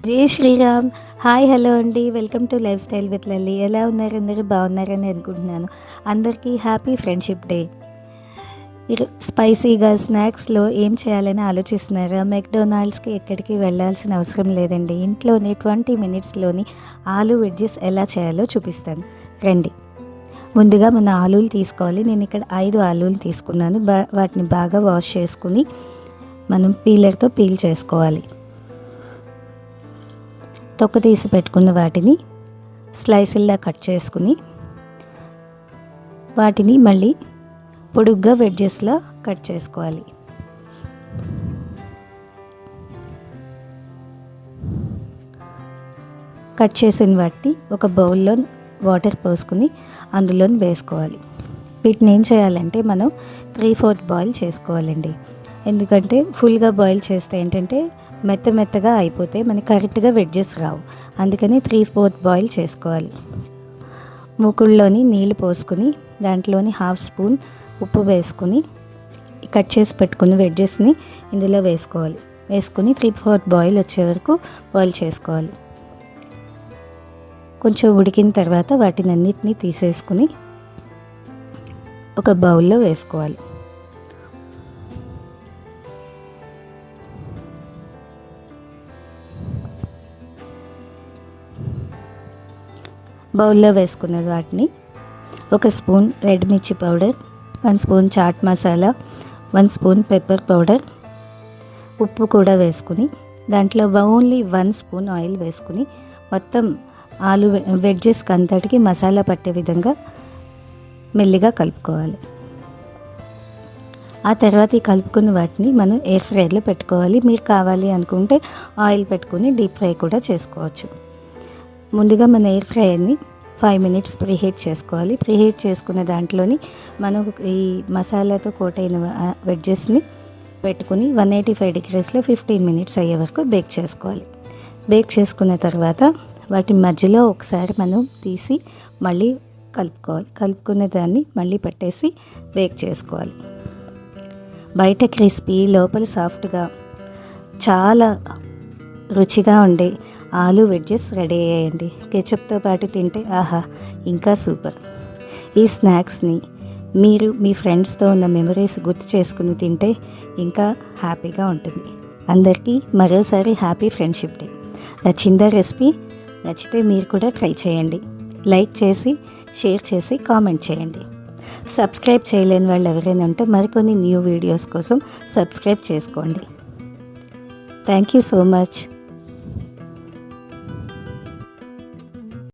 జై Sriram. Hi, hello అండి. Welcome to life style with Lalli. ఎలా ఉన్నారు? అందరూ బాగున్నారని అనుకుంటున్నాను. అందరికీ హ్యాపీ ఫ్రెండ్షిప్ డే. స్పైసీగా స్నాక్స్లో ఏం చేయాలని ఆలోచిస్తున్నారా? మెక్డొనాల్డ్స్కి ఎక్కడికి వెళ్ళాల్సిన అవసరం లేదండి. ఇంట్లోనే 20 మినిట్స్లోని ఆలు వెడ్జెస్ ఎలా చేయాలో చూపిస్తాను, రండి. ముందుగా మన ఆలూలు తీసుకోవాలి. నేను ఇక్కడ 5 ఆలూలు తీసుకున్నాను. వాటిని బాగా వాష్ చేసుకుని మనం పీలర్తో పీల్ చేసుకోవాలి. తొక్క తీసి పెట్టుకున్న వాటిని స్లైసుల్లా కట్ చేసుకుని వాటిని మళ్ళీ పొడుగ్గా వెడ్జెస్లా కట్ చేసుకోవాలి. కట్ చేసిన వాటిని ఒక బౌల్లో వాటర్ పోసుకుని అందులో వేసుకోవాలి. వీటిని ఏం చేయాలంటే మనం 3/4 బాయిల్ చేసుకోవాలండి. ఎందుకంటే ఫుల్గా బాయిల్ చేస్తే ఏంటంటే మెత్తగా అయిపోతే మనకి కరెక్ట్గా వెడ్జెస్ రావు. అందుకని 3/4 బాయిల్ చేసుకోవాలి. మూకుళ్ళలోని నీళ్ళు పోసుకుని దాంట్లోని 1/2 స్పూన్ ఉప్పు వేసుకుని కట్ చేసి పెట్టుకున్న వెడ్జెస్ని ఇందులో వేసుకోవాలి. వేసుకుని 3/4 బాయిల్ వచ్చే వరకు బాయిల్ చేసుకోవాలి. కొంచెం ఉడికిన తర్వాత వాటిని అన్నిటినీ తీసేసుకుని ఒక బౌల్లో వేసుకోవాలి. బౌల్లో వేసుకున్న వాటిని 1 స్పూన్ రెడ్ మిర్చి powder, 1 spoon chaat masala, 1 spoon pepper powder, ఉప్పు కూడా వేసుకుని దాంట్లో ఓన్లీ 1 స్పూన్ ఆయిల్ వేసుకుని మొత్తం ఆలు వెడ్జెస్కి అంతటికి మసాలా పట్టే విధంగా మెల్లిగా కలుపుకోవాలి. ఆ తర్వాత ఈ కలుపుకున్న వాటిని మనం ఎయిర్ ఫ్రైలో పెట్టుకోవాలి. మీరు కావాలి అనుకుంటే ఆయిల్ పెట్టుకుని డీప్ ఫ్రై కూడా చేసుకోవచ్చు. ముందుగా మన ఎయిర్ ఫ్రైని 5 మినిట్స్ ప్రీహీట్ చేసుకోవాలి. ప్రీహీట్ చేసుకున్న దాంట్లోని మనం ఈ మసాలాతో కోట్ అయిన వెడ్జెస్ని పెట్టుకుని 185 డిగ్రీస్లో 15 మినిట్స్ అయ్యే వరకు బేక్ చేసుకోవాలి. బేక్ చేసుకున్న తర్వాత వాటి మధ్యలో ఒకసారి మనం తీసి మళ్ళీ కలుపుకోవాలి. కలుపుకున్న దాన్ని మళ్ళీ పెట్టేసి బేక్ చేసుకోవాలి. బయట క్రిస్పీ, లోపల సాఫ్ట్గా చాలా రుచిగా ఉండే ఆలు వెడ్జెస్ రెడీ అయ్యాయండి. కెచప్తో పాటు తింటే ఆహా, ఇంకా సూపర్. ఈ స్నాక్స్ని మీరు మీ ఫ్రెండ్స్తో ఉన్న మెమరీస్ గుర్తు చేసుకుని తింటే ఇంకా హ్యాపీగా ఉంటుంది. అందరికీ మరోసారి హ్యాపీ ఫ్రెండ్షిప్ డే. నచ్చిందా రెసిపీ? నచ్చితే మీరు కూడా ట్రై చేయండి. లైక్ చేసి, షేర్ చేసి, కామెంట్ చేయండి. సబ్స్క్రైబ్ చేయలేని వాళ్ళు ఎవరైనా ఉంటే మరికొన్ని న్యూ వీడియోస్ కోసం సబ్స్క్రైబ్ చేసుకోండి. Thank you so much.